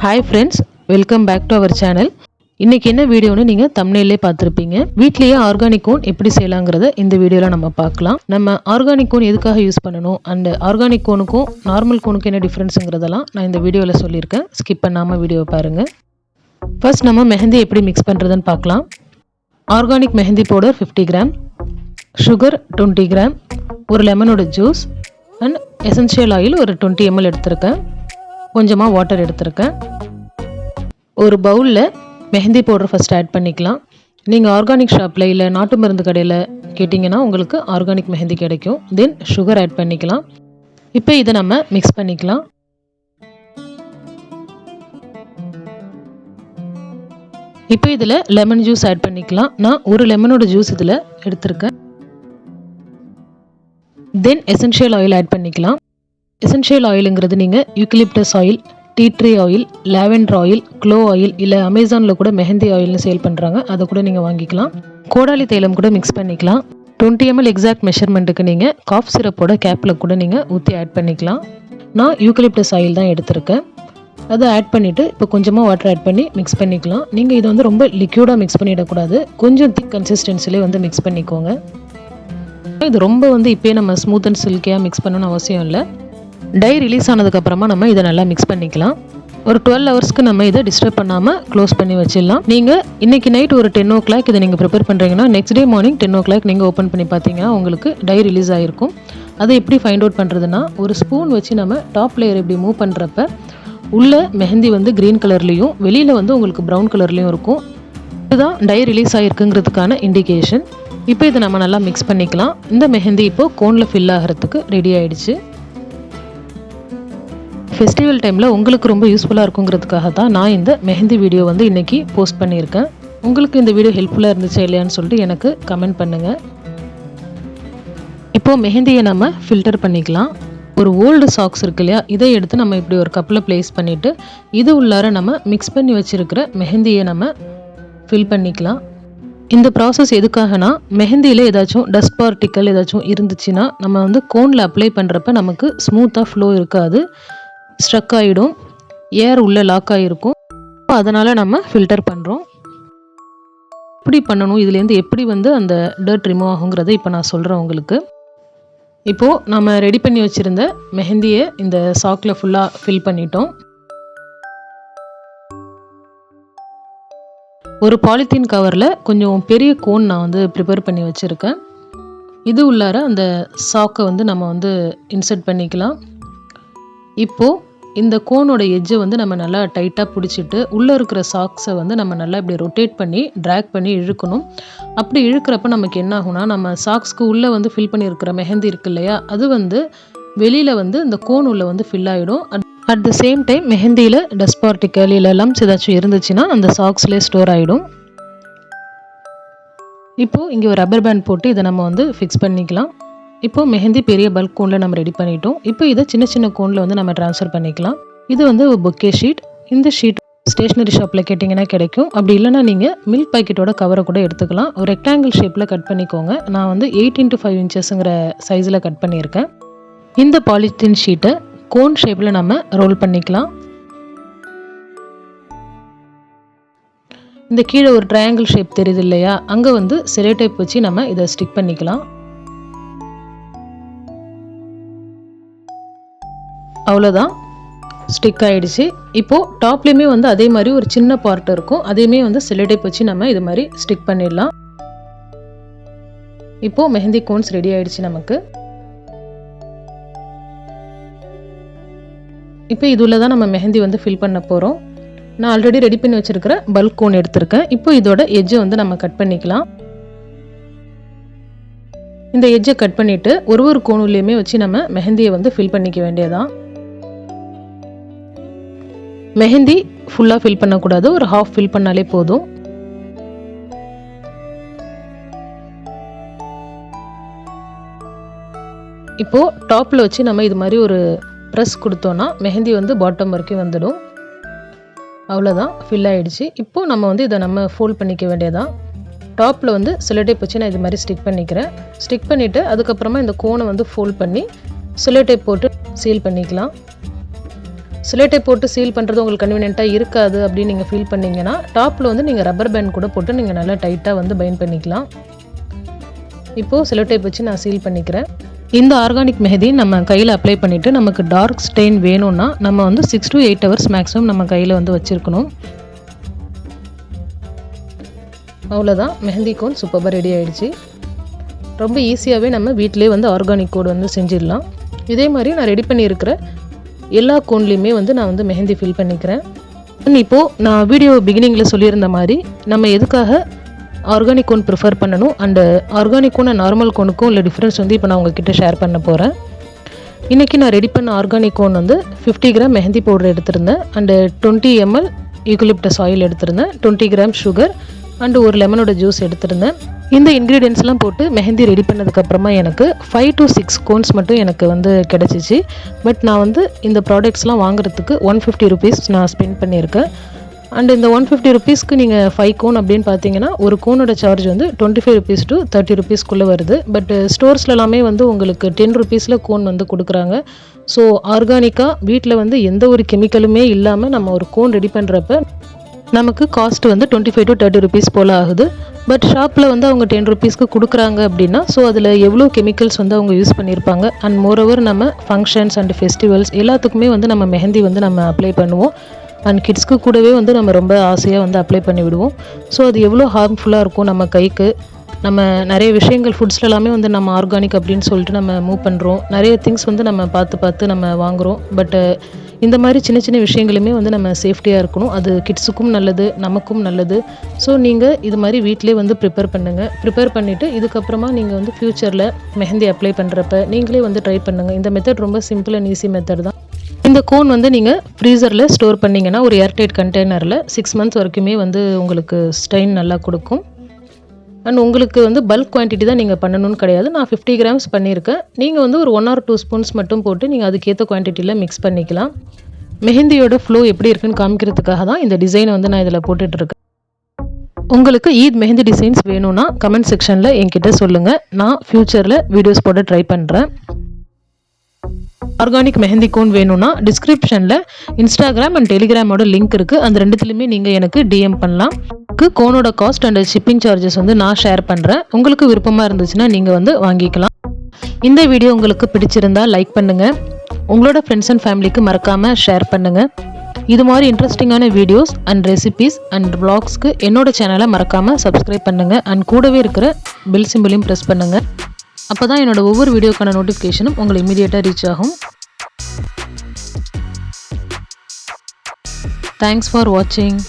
Hi friends, welcome back to our channel. இன்னைக்கு என்ன வீடியோன்னு நீங்க thumbnail-லே பார்த்திருப்பீங்க. வீட்லயே ஆர்கானிக் கோன் எப்படி செய்யலாம்ங்கறத இந்த வீடியோல நம்ம பார்க்கலாம். நம்ம ஆர்கானிக் கோன் எதுக்காக யூஸ் பண்ணனும் and ஆர்கானிக் கோனுக்கும் நார்மல் கோனுக்கும் என்ன டிஃபரன்ஸ்ங்கறதெல்லாம் நான் இந்த வீடியோல சொல்லிருக்கேன். ஸ்கிப் பண்ணாம வீடியோ பாருங்க. ஃபர்ஸ்ட் நம்ம மெஹந்தி எப்படி mix பண்றதுன்னு பார்க்கலாம். Organic mehndi powder 50 gram, sugar 20 gram, ஒரு லெமனோட ஜூஸ் and essential oil ஒரு 20 ml எடுத்துர்க்கேன். கொஞ்சமா வாட்டர் எடுத்துர்க்கேன். ஒரு பவுல்ல மெஹந்தி பவுடர் ஃபர்ஸ்ட் ஆட் பண்ணிக்கலாம். நீங்க ஆர்கானிக் ஷாப்ல இல்ல நாட்டு மருந்து கடையில கேட்டிங்கனா உங்களுக்கு ஆர்கானிக் மெஹந்தி கிடைக்கும். தென் sugar ஆட் பண்ணிக்கலாம். இப்போ இத நம்ம mix பண்ணிக்கலாம். இப்போ இதல லெமன் ஜூஸ் ஆட் பண்ணிக்கலாம். நான் ஒரு லெமனோட ஜூஸ் இதல எடுத்துர்க்கேன். தென் essential oil ஆட் பண்ணிக்கலாம். essential oilங்கிறது நீங்க eucalyptus oil, tea tree oil, lavender oil, clove oil இல்ல அமேசான்ல கூட மெஹந்தி ஆயில்னு சேல் பண்றாங்க. அத கூட நீங்க வாங்கிக்கலாம். கோடாலி தைலம் கூட mix பண்ணிக்கலாம். 20 ml எக்ஸாக்ட் மெஷர்மென்ட்க்கு நீங்க காஃப் சிரப்போட கேப்ல கூட நீங்க ஊத்தி ஆட் பண்ணிக்கலாம். நான் யூக்கலிப்டஸ் ஆயில் தான் எடுத்துர்க்கேன். அத ஆட் பண்ணிட்டு இப்போ கொஞ்சமா வாட்டர் ஆட் பண்ணி mix பண்ணிக்கலாம். நீங்க இத வந்து ரொம்ப லிக்விடா mix பண்ணிட கூடாது. கொஞ்சம் திக் கன்சிஸ்டன்சிலே வந்து mix பண்ணிக்கோங்க. இது ரொம்ப வந்து இப்பவே நம்ம ஸ்மூத் அண்ட் சில்கியா mix பண்ணனும் அவசியம் இல்ல. டை ரிலீஸ் ஆனதுக்கு அப்புறமா நம்ம இத நல்லா mix பண்ணிக்கலாம். ஒரு 12 ஹவர்ஸ்க்கு நம்ம இத டிஸ்டர்ப் பண்ணாம க்ளோஸ் பண்ணி வச்சிடலாம். நீங்க இன்னைக்கு நைட் ஒரு 10 o'clock இத நீங்க prepare பண்றீங்கன்னா நெக்ஸ்ட் டே மார்னிங் 10 o'clock நீங்க ஓபன் பண்ணி பாத்தீங்கன்னா உங்களுக்கு டை ரிலீஸ் ஆயிருக்கும். அதை எப்படி ஃபைண்ட் அவுட் பண்றதுன்னா ஒரு ஸ்பூன் வச்சு நம்ம டாப் லேயர் இப்படி மூவ் பண்றப்ப உள்ள மெஹந்தி வந்து கிரீன் கலர்லயும் வெளியில வந்து உங்களுக்கு பிரவுன் கலர்லயும் இருக்கும். இதுதான் டை ரிலீஸ் ஆயிருக்குங்கிறதுக்கான இண்டிகேஷன். இப்போ இத நம்ம நல்லா mix பண்ணிக்கலாம். இந்த மெஹந்தி இப்போ கோன்ல ஃபில் ஆகிறதுக்கு ரெடி ஆயிடுச்சு. ஃபெஸ்டிவல் டைம்ல உங்களுக்கு ரொம்ப யூஸ்ஃபுல்லா இருக்குங்கிறதுக்காக தான் நான் இந்த மெஹந்தி வீடியோ வந்து இன்னைக்கு போஸ்ட் பண்ணியிருக்கேன். உங்களுக்கு இந்த வீடியோ ஹெல்ப்ஃபுல்லா இருந்துச்சா இல்லையான்னு சொல்லிட்டு எனக்கு கமெண்ட் பண்ணுங்க. இப்போ மெஹந்தியை நம்ம ஃபில்டர் பண்ணிக்கலாம். ஒரு ஓல்டு சாக்ஸ் இருக்கு இல்லையா, இதை எடுத்து நம்ம இப்படி ஒரு கப்பில் பிளேஸ் பண்ணிட்டு இது உள்ளார நம்ம மிக்ஸ் பண்ணி வச்சிருக்கிற மெஹந்தியை நம்ம ஃபில் பண்ணிக்கலாம். இந்த ப்ராசஸ் எதுக்காகனா மெஹந்தியில் ஏதாச்சும் டஸ்ட் பார்ட்டிக்கல் ஏதாச்சும் இருந்துச்சுன்னா நம்ம வந்து கோனில் அப்ளை பண்ணுறப்ப நமக்கு ஸ்மூத்தாக ஃப்ளோ இருக்காது, ஸ்ட்ரக் ஆகிடும், ஏர் உள்ளே லாக் ஆகிருக்கும். அதனால் நம்ம ஃபில்டர் பண்ணுறோம். எப்படி பண்ணணும், இதுலேருந்து எப்படி வந்து அந்த டர்ட் ரிமூவ் ஆகுங்கிறத இப்போ நான் சொல்கிறேன் உங்களுக்கு. இப்போது நம்ம ரெடி பண்ணி வச்சுருந்த மெஹந்தியை இந்த சாக்கில் ஃபுல்லாக ஃபில் பண்ணிட்டோம். ஒரு பாலித்தீன் கவரில் கொஞ்சம் பெரிய கோன் நான் வந்து ப்ரிப்பேர் பண்ணி வச்சுருக்கேன். இது உள்ளார அந்த சாக்கை வந்து நம்ம வந்து இன்சர்ட் பண்ணிக்கலாம். இப்போது இந்த கோனோட எட்ஜை வந்து நம்ம நல்லா டைட்டாக பிடிச்சிட்டு உள்ளே இருக்கிற சாக்ஸை வந்து நம்ம நல்லா இப்படி ரொட்டேட் பண்ணி ட்ராக் பண்ணி இழுக்கணும். அப்படி இழுக்கிறப்ப நமக்கு என்ன ஆகும்னா நம்ம சாக்ஸ்க்கு உள்ளே வந்து ஃபில் பண்ணியிருக்கிற மெஹந்தி இருக்கு இல்லையா, அது வந்து வெளியில் வந்து இந்த கோன் உள்ள வந்து ஃபில் ஆகிடும். அட் த சேம் டைம் மெஹந்தியில் டஸ்ட் பார்ட்டிக்கல் இல்லை லம்ஸ் ஏதாச்சும் இருந்துச்சுன்னா அந்த சாக்ஸ்லேயே ஸ்டோர் ஆகிடும். இப்போது இங்கே ஒரு ரப்பர் பேண்ட் போட்டு இதை நம்ம வந்து ஃபிக்ஸ் பண்ணிக்கலாம். இப்போது மெஹந்தி பெரிய பல்க் கோனில் நம்ம ரெடி பண்ணிட்டோம். இப்போ இதை சின்ன சின்ன கோனில் வந்து நம்ம ட்ரான்ஸ்ஃபர் பண்ணிக்கலாம். இது வந்து ஒரு பொக்கே ஷீட். இந்த ஷீட் ஸ்டேஷ்னரி ஷாப்பில் கேட்டிங்கன்னா கிடைக்கும். அப்படி இல்லைனா நீங்கள் மில்க் பாக்கெட்டோட கவரை கூட எடுத்துக்கலாம். ஒரு ரெக்டாங்கிள் ஷேப்பில் கட் பண்ணிக்கோங்க. நான் வந்து 8x5 inchesங்கிற சைஸில் கட் பண்ணியிருக்கேன். இந்த பாலித்தீன் ஷீட்டை கோன் ஷேப்பில் நம்ம ரோல் பண்ணிக்கலாம். இந்த கீழே ஒரு ட்ரையாங்கிள் ஷேப் தெரியுது இல்லையா, அங்கே வந்து செலோ டேப் வச்சு நம்ம இதை ஸ்டிக் பண்ணிக்கலாம். அவ்வளோதான், ஸ்டிக் ஆகிடுச்சு. இப்போது டாப்லேயுமே வந்து அதே மாதிரி ஒரு சின்ன பார்ட் இருக்கும், அதையுமே வந்து செலோ டேப் வச்சு நம்ம இது மாதிரி ஸ்டிக் பண்ணிடலாம். இப்போது மெஹந்தி கோன்ஸ் ரெடி ஆகிடுச்சு நமக்கு. இப்போ இதுல தான் நம்ம மெஹந்தி வந்து ஃபில் பண்ண போகிறோம். நான் ஆல்ரெடி ரெடி பண்ணி வச்சுருக்கிற பல்க் கோன் எடுத்திருக்கேன். இப்போ இதோட எட்ஜை வந்து நம்ம கட் பண்ணிக்கலாம். இந்த எட்ஜை கட் பண்ணிவிட்டு ஒரு கோனுலேயுமே வச்சு நம்ம மெஹந்தியை வந்து ஃபில் பண்ணிக்க வேண்டியதான். மெஹந்தி ஃபுல்லாக ஃபில் பண்ணக்கூடாது, ஒரு ஹாஃப் ஃபில் பண்ணாலே போதும். இப்போது டாப்பில் வச்சு நம்ம இது மாதிரி ஒரு ப்ரெஸ் கொடுத்தோன்னா மெஹந்தி வந்து பாட்டம் வரைக்கும் வந்துடும். அவ்வளோதான், ஃபில் ஆகிடுச்சு. இப்போது நம்ம வந்து இதை நம்ம ஃபோல்ட் பண்ணிக்க வேண்டியதான். டாப்பில் வந்து செலோ டேப் வச்சு நான் இது மாதிரி ஸ்டிக் பண்ணிக்கிறேன். ஸ்டிக் பண்ணிவிட்டு அதுக்கப்புறமா இந்த கோனை வந்து ஃபோல்ட் பண்ணி செலோ டேப் போட்டு சீல் பண்ணிக்கலாம். செலோடேப் போட்டு சீல் பண்ணுறது உங்களுக்கு கன்வீனியண்ட்டாக இருக்காது அப்படின்னு நீங்கள் ஃபீல் பண்ணிங்கன்னா டாப்பில் வந்து நீங்கள் ரப்பர் பேண்ட் கூட போட்டு நீங்கள் நல்லா டைட்டாக வந்து பைண்ட் பண்ணிக்கலாம். இப்போது செலோடேப் வச்சு நான் சீல் பண்ணிக்கிறேன். இந்த ஆர்கானிக் மெஹந்தி நம்ம கையில் அப்ளை பண்ணிவிட்டு நமக்கு டார்க் ஸ்டெயின் வேணும்னா நம்ம வந்து 6 to 8 hours மேக்ஸிமம் நம்ம கையில் வந்து வச்சுருக்கணும். அவ்வளோதான், மெஹந்தி கோன் சூப்பராக ரெடி ஆகிடுச்சு. ரொம்ப ஈஸியாகவே நம்ம வீட்டிலே வந்து ஆர்கானிக் கோட் வந்து செஞ்சிடலாம். இதே மாதிரி நான் ரெடி பண்ணியிருக்கிற எல்லா கோன்லேயுமே வந்து நான் வந்து மெஹந்தி ஃபில் பண்ணிக்கிறேன். இப்போது நான் வீடியோ பிகினிங்கில் சொல்லியிருந்த மாதிரி நம்ம எதுக்காக ஆர்கானிக் கோன் ப்ரிஃபர் பண்ணணும் அண்டு ஆர்கானிக் கோன் நார்மல் கோனுக்கும் உள்ள டிஃப்ரென்ஸ் வந்து இப்போ நான் உங்ககிட்ட ஷேர் பண்ண போகிறேன். இன்றைக்கி நான் ரெடி பண்ண ஆர்கானிக் கோன் வந்து 50 கிராம் மெஹந்தி பவுடர் எடுத்திருந்தேன் அண்டு 20 ml யூக்கலிப்டஸ் ஆயில் எடுத்திருந்தேன், 20 கிராம் சுகர் அண்டு ஒரு லெமனோட ஜூஸ் எடுத்திருந்தேன். இந்த இன்க்ரீடியன்ஸ்லாம் போட்டு மெஹந்தி ரெடி பண்ணதுக்கப்புறமா எனக்கு 5 to 6 கோன்ஸ் மட்டும் எனக்கு வந்து கிடச்சிச்சு. பட் நான் வந்து இந்த ப்ராடக்ட்ஸ்லாம் வாங்குறதுக்கு 150 rupees நான் ஸ்பெண்ட் பண்ணியிருக்கேன். அண்ட் இந்த 150 rupeesக்கு நீங்கள் 5 கோன் அப்படின்னு பார்த்தீங்கன்னா ஒரு கோனோட சார்ஜ் வந்து 25 rupees to 30 rupeesக்குள்ளே வருது. பட் ஸ்டோர்ஸ்லலாமே வந்து உங்களுக்கு 10 rupeesல கோன் வந்து கொடுக்குறாங்க. ஸோ ஆர்கானிக்காக வீட்டில் வந்து எந்த ஒரு கெமிக்கலுமே இல்லாமல் நம்ம ஒரு கோன் ரெடி பண்ணுறப்ப நமக்கு காஸ்ட் வந்து 25 to 30 rupees போல் ஆகுது. பட் ஷாப்பில் வந்து அவங்க 10 rupeesக்கு கொடுக்குறாங்க அப்படின்னா ஸோ அதில் எவ்வளோ கெமிக்கல்ஸ் வந்து அவங்க யூஸ் பண்ணியிருப்பாங்க. அண்ட் மோரோவர் நம்ம ஃபங்க்ஷன்ஸ் அண்ட் ஃபெஸ்டிவல்ஸ் எல்லாத்துக்குமே வந்து நம்ம மெஹந்தி வந்து நம்ம அப்ளை பண்ணுவோம். அண்ட் கிட்ஸ்க்கு கூடவே வந்து நம்ம ரொம்ப ஆசையாக வந்து அப்ளை பண்ணி விடுவோம். ஸோ அது எவ்வளோ ஹார்ம்ஃபுல்லாக இருக்கும் நம்ம கைக்கு. நம்ம நிறைய விஷயங்கள் ஃபுட்ஸ்ல எல்லாமே வந்து நம்ம ஆர்கானிக் அப்படின்னு சொல்லிட்டு நம்ம மூவ் பண்ணுறோம். நிறைய திங்ஸ் வந்து நம்ம பார்த்து நம்ம வாங்குகிறோம். பட் இந்த மாதிரி சின்ன சின்ன விஷயங்களுமே வந்து நம்ம சேஃப்டியாக இருக்கணும். அது கிட்ஸுக்கும் நல்லது, நமக்கும் நல்லது. ஸோ நீங்கள் இது மாதிரி வீட்டிலே வந்து ப்ரிப்பேர் பண்ணுங்கள். ப்ரிப்பேர் பண்ணிவிட்டு இதுக்கப்புறமா நீங்கள் வந்து ஃப்யூச்சரில் மெஹந்தி அப்ளை பண்ணுறப்ப நீங்களே வந்து ட்ரை பண்ணுங்கள். இந்த மெத்தட் ரொம்ப சிம்பிள் அண்ட் ஈஸி மெத்தட் தான். இந்த கோன் வந்து நீங்கள் ஃப்ரீசரில் ஸ்டோர் பண்ணிங்கன்னா ஒரு ஏர்டைட் கண்டெய்னரில் 6 months வரைக்குமே வந்து உங்களுக்கு ஸ்டெயின் நல்லா கொடுக்கும். அண்ட் உங்களுக்கு வந்து பல்க் குவான்டிட்டி தான் நீங்கள் பண்ணணும்னு கிடையாது. நான் 50 grams பண்ணியிருக்கேன். நீங்கள் வந்து ஒரு 1 or 2 spoons மட்டும் போட்டு நீங்கள் அதுக்கேற்ற குவான்டிட்டியில் மிக்ஸ் பண்ணிக்கலாம். மெஹந்தியோட ஃப்ளோ எப்படி இருக்குன்னு காமிக்கிறதுக்காக தான் இந்த டிசைனை வந்து நான் இதில் போட்டுட்ருக்கேன். உங்களுக்கு ஈத் மெஹந்தி டிசைன்ஸ் வேணும்னா கமெண்ட் செக்ஷனில் என்கிட்ட சொல்லுங்கள். நான் ஃப்யூச்சரில் வீடியோஸ் போட ட்ரை பண்ணுறேன். ஆர்கானிக் மெஹந்தி கோன் வேணும்னா டிஸ்கிரிப்ஷனில் இன்ஸ்டாகிராம் அண்ட் டெலிகிராமோட லிங்க் இருக்குது. அந்த ரெண்டுத்துலையுமே நீங்கள் எனக்கு டிஎம் பண்ணலாம். கோனோட காஸ்ட் அண்ட் ஷிப்பிங் சார்ஜஸ் வந்து நான் ஷேர் பண்ணுறேன். உங்களுக்கு விருப்பமாக இருந்துச்சுன்னா நீங்கள் வந்து வாங்கிக்கலாம். இந்த வீடியோ உங்களுக்கு பிடிச்சிருந்தா லைக் பண்ணுங்கள். உங்களோட ஃப்ரெண்ட்ஸ் அண்ட் ஃபேமிலிக்கு மறக்காமல் ஷேர் பண்ணுங்கள். இது மாதிரி இன்ட்ரெஸ்டிங்கான வீடியோஸ் அண்ட் ரெசிபீஸ் அண்ட் vlogsக்கு என்னோட சேனலை மறக்காமல் சப்ஸ்கிரைப் பண்ணுங்கள். அண்ட் கூடவே இருக்கிற பெல் சிம்பிளையும் ப்ரெஸ் பண்ணுங்கள். அப்போ தான் என்னோட ஒவ்வொரு வீடியோக்கான நோட்டிஃபிகேஷனும் உங்களுக்கு இமீடியட்டாக ரீச் ஆகும். தேங்க்ஸ் ஃபார் வாட்சிங்.